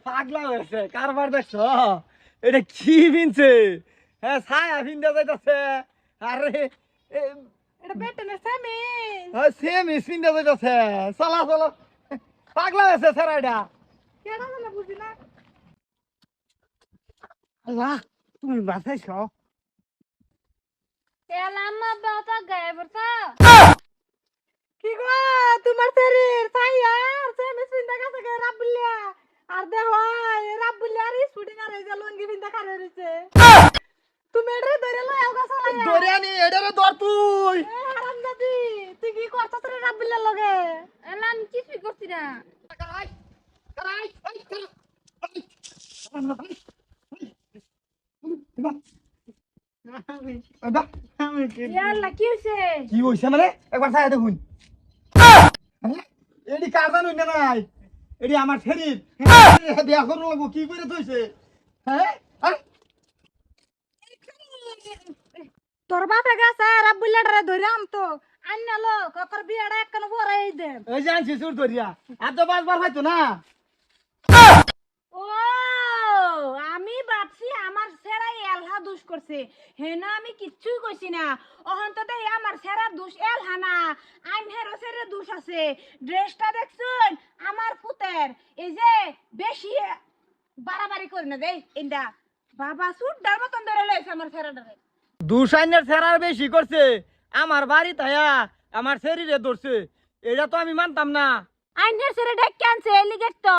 পাগলা হয়েছে কারবার দেখছো এটা কি বিনছে হ্যাঁ ছায়া ভিন্দা যাইতাছে আরে এটা বেটনে সামি সেম ভিন্দা যাইতাছে চলা চলো পাগলা হয়েছে স্যার এটা কেডা না বুঝি না আল্লাহ তুমি বাঁচাইছো তেলাম্মা বাবা গায়ে পড়তা কি গো তোমার শরীর ছাইয়ার সামি সিন্দা কাছে গে রাবুলিয়া আর দেহ রাবুলিয়া আর স্পুটিং আর এই যে লঙ্গি বিন্দা কারে রইছে তুমি এডরে ধরে লই আও গাছ লাগা দরিয়ানি এটারে ধর তুই হারাম দাদি তুই কি করছস রে রাবুলিয়ার লগে এলাম কিছুই করছি না ইয়াল্লা কি হইছে কি হইছে মানে একবার ছায়া দেখুন এডি কার জানুন না নাই এডি আমার শরীর বিয়া করু লাগবো কি করে থইছে হ্যাঁ তোর বাপে গেছে রাবুলিয়াটারে ধরে আনতো আন্না লো ককর বিয়াটা একখান বড়াই দে এই যে আনছি সুর ধরিয়া আর তো বাসবার হয়তো না ও আমি ভাবছি আমার সেরাই এলহা দোষ করছে হেনা আমি কিচ্ছুই কইছি না অহন তো দেই আমার সেরার দোষ এলহা না আইন হেরো সেরে দোষ আছে ড্রেসটা দেখছুন আমার পুতের এই যে বেশি বাড়াবাড়ি করে না দেই ইন্দা বাবা সুট ডার মতন ধরে লইছে আমার সেরাটারে দুসাইনের সেরার বেশি করছে আমার বাড়ি তাইয়া আমার শরীরে ধরছে এটা তো আমি মানতাম না আইন হের সেরে ডেক ক্যান্সেল লিগেট তো